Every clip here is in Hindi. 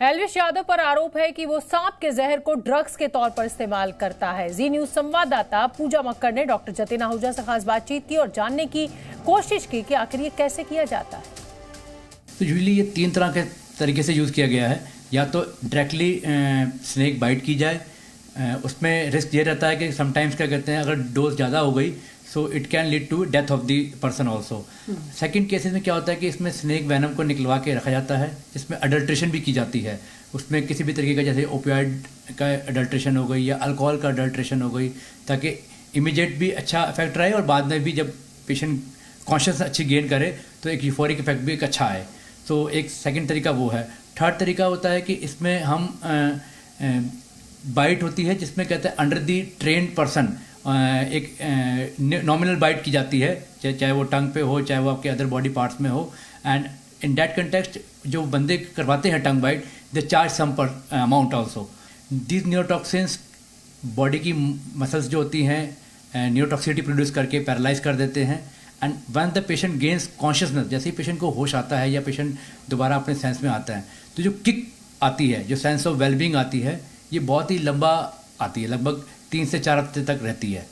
एल्विश यादव पर आरोप है कि वो सांप के जहर को ड्रग्स के तौर पर इस्तेमाल करता है। जी न्यूज संवाददाता पूजा मक्कड़ ने डॉक्टर जतिन आहूजा से खास बातचीत की और जानने की कोशिश की कि आखिर ये कैसे किया जाता है। तो यूजली ये 3 तरह के तरीके से यूज़ किया गया है। या तो डायरेक्टली स्नेक बाइट की जाए, उसमें रिस्क ये रहता है कि समटाइम्स क्या कहते हैं, अगर डोज ज़्यादा हो गई so it can lead to death of the person also. Second cases में क्या होता है कि इसमें स्नेक वेनम को निकलवा के रखा जाता है, जिसमें अडल्ट्रेशन भी की जाती है। उसमें किसी भी तरीके का, जैसे ओपियाइड का अडल्ट्रेशन हो गई या अल्कोहल का अडल्ट्रेशन हो गई, ताकि इमीडिएट भी अच्छा इफेक्ट रहे और बाद में भी जब पेशेंट कॉन्शियस अच्छी गेन करे तो एक यूफोरिक इफेक्ट भी एक अच्छा आए। तो एक सेकेंड तरीका वो है। थर्ड तरीका होता है कि इसमें हम बाइट होती है, जिसमें कहते हैं अंडर दी ट्रेन्ड पर्सन एक नॉमिनल बाइट की जाती है, चाहे वो टंग पे हो, चाहे वो आपके अदर बॉडी पार्ट्स में हो। एंड इन दैट कंटेक्स्ट जो बंदे करवाते हैं tongue bite, they charge some amount also. These neurotoxins body की मसल्स जो होती हैं न्यूरोटॉक्सिसिटी प्रोड्यूस करके पैरालाइज कर देते हैं। And one the patient gains consciousness, जैसे ही पेशेंट को होश आता है या पेशेंट दोबारा अपने सेंस में आता है, तो जो किक आती है, जो सेंस ऑफ वेलबींग आती है, ये बहुत ही लंबा आती है, लगभग 3 से 4 हफ्ते तक रहती है।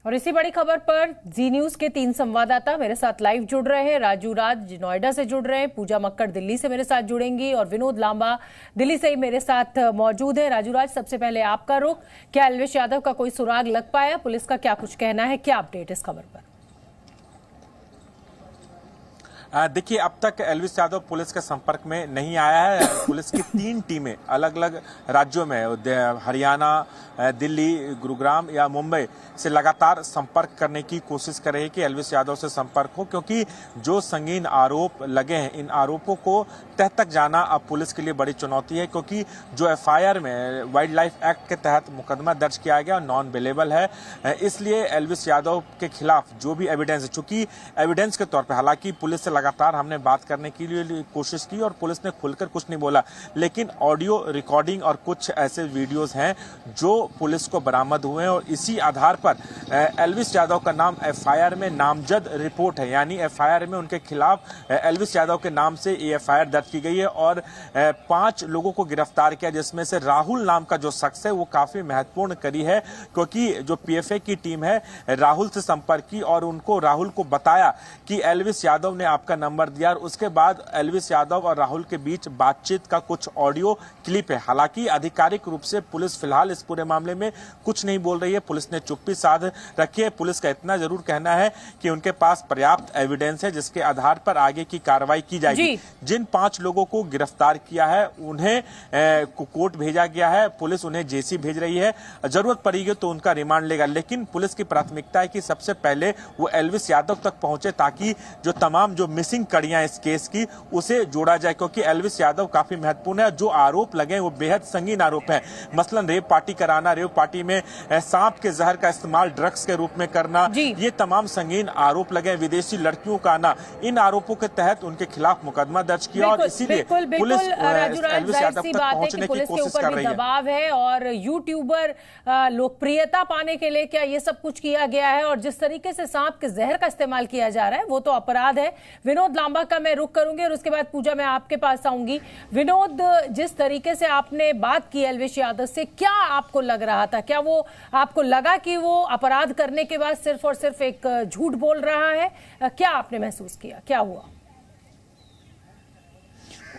और इसी बड़ी खबर पर जी न्यूज के 3 संवाददाता मेरे साथ लाइव जुड़ रहे हैं। राजू राज नोएडा से जुड़ रहे हैं, पूजा मक्कड़ दिल्ली से मेरे साथ जुड़ेंगी और विनोद लांबा दिल्ली से ही मेरे साथ मौजूद है। राजू राज, सबसे पहले आपका रुख, क्या एल्विश यादव का कोई सुराग लग पाया? पुलिस का क्या कुछ कहना है, क्या अपडेट इस खबर पर? देखिए, अब तक एल्विश यादव पुलिस के संपर्क में नहीं आया है। पुलिस की 3 टीमें अलग अलग राज्यों में, हरियाणा, दिल्ली, गुरुग्राम या मुंबई से लगातार संपर्क करने की कोशिश कर रही है कि एल्विश यादव से संपर्क हो, क्योंकि जो संगीन आरोप लगे हैं, इन आरोपों को तह तक जाना अब पुलिस के लिए बड़ी चुनौती है। क्योंकि जो एफआईआर में वाइल्ड लाइफ एक्ट के तहत मुकदमा दर्ज किया गया नॉन बेलेबल है, इसलिए एल्विश यादव के खिलाफ जो भी एविडेंस है, चूंकि एविडेंस के तौर पर हालांकि पुलिस से लगातार हमने बात करने की लिए कोशिश की और पुलिस ने खुलकर कुछ नहीं बोला, लेकिन ऑडियो रिकॉर्डिंग और कुछ ऐसे वीडियोस हैं जो पुलिस को बरामद हुए हैं और इसी आधार पर एल्विश यादव का नाम एफआईआर में नामजद रिपोर्ट है, यानी एफआईआर में उनके खिलाफ एल्विश यादव के नाम से ये एफआईआर दर्ज की गई है और 5 लोगों को गिरफ्तार किया, जिसमें से राहुल नाम का जो शख्स है वो काफी महत्वपूर्ण कड़ी है। क्योंकि जो पीएफए की टीम है राहुल से संपर्क की और उनको राहुल को बताया कि एल्विश यादव ने आपका नंबर दिया और उसके बाद एल्विश यादव और राहुल के बीच बातचीत का कुछ ऑडियो क्लिप है। हालांकि आधिकारिक रूप से पुलिस फिलहाल इस पूरे मामले में कुछ नहीं बोल रही है, पुलिस ने चुप्पी साध रखी है। पुलिस का इतना जरूर कहना है कि उनके पास पर्याप्त एविडेंस है जिसके आधार पर आगे की कार्रवाई की जाएगी। जिन 5 लोगों को गिरफ्तार किया है उन्हें कोर्ट भेजा गया है, पुलिस उन्हें जेसी भेज रही है, जरूरत पड़ेगी तो उनका रिमांड लेगा। लेकिन पुलिस की प्राथमिकता है कि सबसे पहले वो एल्विश यादव तक पहुंचे ताकि जो तमाम जो मिसिंग कड़ियां इस केस की उसे जोड़ा जाए, क्योंकि एल्विश यादव काफी महत्वपूर्ण है। जो आरोप लगे वो बेहद संगीन आरोप है, मसलन रेप पार्टी कराना, रेप पार्टी में सांप के जहर का इस्तेमाल ड्रग्स के रूप में करना, ये तमाम संगीन आरोप लगे, विदेशी लड़कियों का आना, इन आरोपों के तहत उनके खिलाफ मुकदमा दर्ज किया और इसीलिए पुलिस एल्विश यादव तक पहुंचने की कोशिश कर रही है। दबाव है और यूट्यूबर लोकप्रियता पाने के लिए क्या ये सब कुछ किया गया है? और जिस तरीके से सांप के जहर का इस्तेमाल किया जा रहा है वो तो अपराध है। विनोद लांबा का मैं रुख करूंगी और उसके बाद पूजा मैं आपके पास आऊंगी। विनोद, जिस तरीके से आपने बात की एल्विश यादव से, क्या आपको लग रहा था? क्या वो आपको लगा कि वो अपराध करने के बाद सिर्फ और सिर्फ एक झूठ बोल रहा है? क्या आपने महसूस किया, क्या हुआ?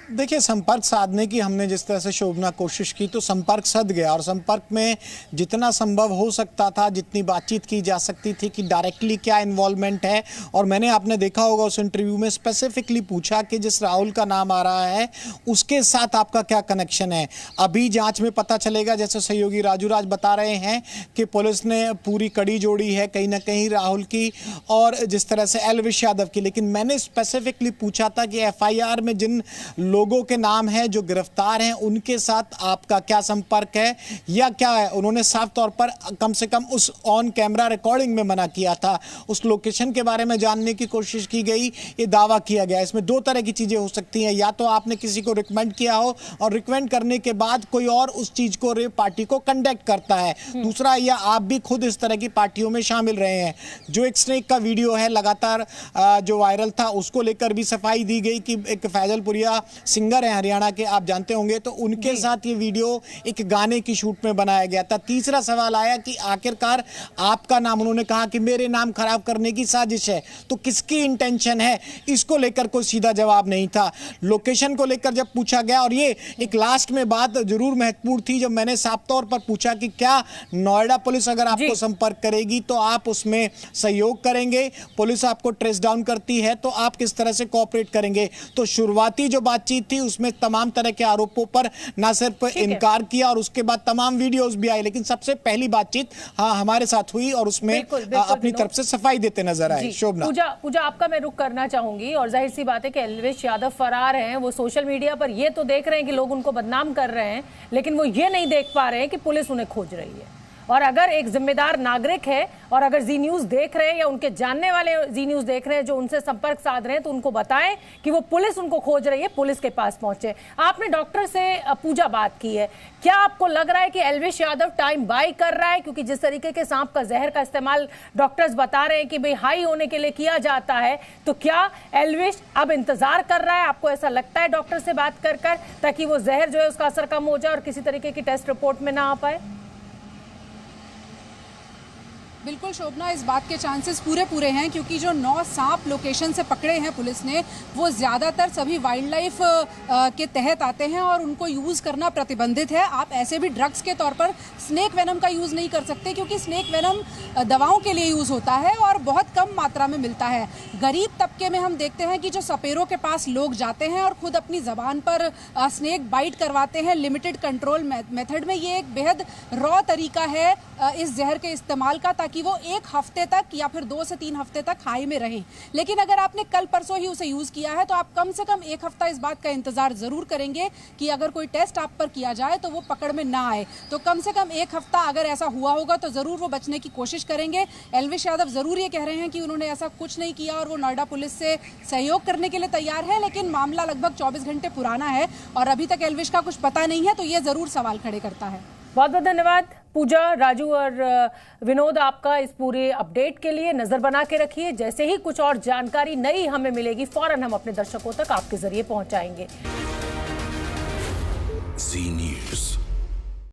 देखिए, संपर्क साधने की हमने जिस तरह से शोभना कोशिश की तो संपर्क सध गया और संपर्क में जितना संभव हो सकता था, जितनी बातचीत की जा सकती थी कि डायरेक्टली क्या इन्वॉल्वमेंट है। और मैंने आपने देखा होगा उस इंटरव्यू में स्पेसिफिकली पूछा कि जिस राहुल का नाम आ रहा है उसके साथ आपका क्या कनेक्शन है। अभी जांच में पता चलेगा, जैसे सहयोगी राजू राज बता रहे हैं कि पुलिस ने पूरी कड़ी जोड़ी है कहीं ना कहीं राहुल की और जिस तरह से एल्विश यादव की। लेकिन मैंने स्पेसिफिकली पूछा था कि एफआईआर में जिन लोगों के नाम हैं जो गिरफ्तार हैं उनके साथ आपका क्या संपर्क है या क्या है। उन्होंने साफ तौर पर कम से कम उस ऑन कैमरा रिकॉर्डिंग में मना किया था। उस लोकेशन के बारे में जानने की कोशिश की गई, ये दावा किया गया। इसमें 2 तरह की चीजें हो सकती हैं, या तो आपने किसी को रिकमेंड किया हो और रिकमेंड करने के बाद कोई और उस चीज को रेप पार्टी को कंडक्ट करता है, दूसरा या आप भी खुद इस तरह की पार्टियों में शामिल रहे हैं। जो एक स्नेक का वीडियो है लगातार जो वायरल था, उसको लेकर भी सफाई दी गई कि एक फैजलपुरिया सिंगर हैं हरियाणा के, आप जानते होंगे, तो उनके साथ ये वीडियो एक गाने की शूट में बनाया गया था। तीसरा सवाल आया कि आखिरकार आपका नाम, उन्होंने कहा कि मेरे नाम खराब करने की साजिश है, तो किसकी इंटेंशन है, इसको लेकर कोई सीधा जवाब नहीं था। लोकेशन को लेकर जब पूछा गया, और ये एक लास्ट में बात जरूर महत्वपूर्ण थी, जब मैंने साफ तौर पर पूछा कि क्या नोएडा पुलिस अगर आपको संपर्क करेगी तो आप उसमें सहयोग करेंगे, पुलिस आपको ट्रेस डाउन करती है तो आप किस तरह से कोऑपरेट करेंगे, तो शुरुआती जो बातचीत थी उसमें तमाम तरह के आरोपों पर ना सिर्फ इनकार किया और उसके बाद तमाम वीडियोस भी आए, लेकिन सबसे पहली बातचीत हमारे साथ हुई और उसमें अपनी तरफ से सफाई देते नजर आए। शोभना, पूजा आपका मैं रुख करना चाहूंगी, और जाहिर सी बात है कि एल्विश यादव फरार हैं, वो सोशल मीडिया पर ये तो देख रहे हैं कि लोग उनको बदनाम कर रहे हैं, लेकिन वो ये नहीं देख पा रहे हैं कि पुलिस उन्हें खोज रही है। और अगर एक जिम्मेदार नागरिक है और अगर जी न्यूज देख रहे हैं या उनके जानने वाले जी न्यूज देख रहे हैं जो उनसे संपर्क साध रहे हैं, तो उनको बताएं कि वो पुलिस उनको खोज रही है, पुलिस के पास पहुंचे। आपने डॉक्टर से पूजा बात की है, क्या आपको लग रहा है कि एल्विश यादव टाइम बाय कर रहा है? क्योंकि जिस तरीके के सांप का जहर का इस्तेमाल डॉक्टर्स बता रहे हैं कि भाई हाई होने के लिए किया जाता है, तो क्या एल्विश अब इंतजार कर रहा है? आपको ऐसा लगता है डॉक्टर से बात कर ताकि वो जहर जो है उसका असर कम हो जाए और किसी तरीके की टेस्ट रिपोर्ट में ना आ पाए? बिल्कुल शोभना, इस बात के चांसेस पूरे हैं, क्योंकि जो 9 सांप लोकेशन से पकड़े हैं पुलिस ने, वो ज़्यादातर सभी वाइल्ड लाइफ के तहत आते हैं और उनको यूज़ करना प्रतिबंधित है। आप ऐसे भी ड्रग्स के तौर पर स्नेक वेनम का यूज़ नहीं कर सकते, क्योंकि स्नेक वेनम दवाओं के लिए यूज़ होता है और बहुत कम मात्रा में मिलता है। गरीब तबके में हम देखते हैं कि जो सपेरों के पास लोग जाते हैं और खुद अपनी ज़बान पर स्नेक बाइट करवाते हैं लिमिटेड कंट्रोल मेथड में। ये एक बेहद रॉ तरीका है इस जहर के इस्तेमाल का, ताकि वो 1 हफ्ते तक या फिर 2 से 3 हफ्ते तक हाई में रहें। लेकिन अगर आपने कल परसों ही उसे यूज़ किया है तो आप कम से कम 1 हफ्ता इस बात का इंतजार ज़रूर करेंगे कि अगर कोई टेस्ट आप पर किया जाए तो वो पकड़ में ना आए। तो कम से कम 1 हफ्ता अगर ऐसा हुआ होगा तो ज़रूर वो बचने की कोशिश करेंगे। एल्विश यादव ज़रूर ये कह रहे हैं कि उन्होंने ऐसा कुछ नहीं किया और वो नोएडा पुलिस से सहयोग करने के लिए तैयार है, लेकिन मामला लगभग 24 घंटे पुराना है और अभी तक एल्विश का कुछ पता नहीं है, तो ये ज़रूर सवाल खड़े करता है। बहुत बहुत धन्यवाद पूजा, राजू और विनोद आपका इस पूरे अपडेट के लिए। नजर बना के रखिए, जैसे ही कुछ और जानकारी नई हमें मिलेगी फौरन हम अपने दर्शकों तक आपके जरिए पहुंचाएंगे। जी न्यूज़।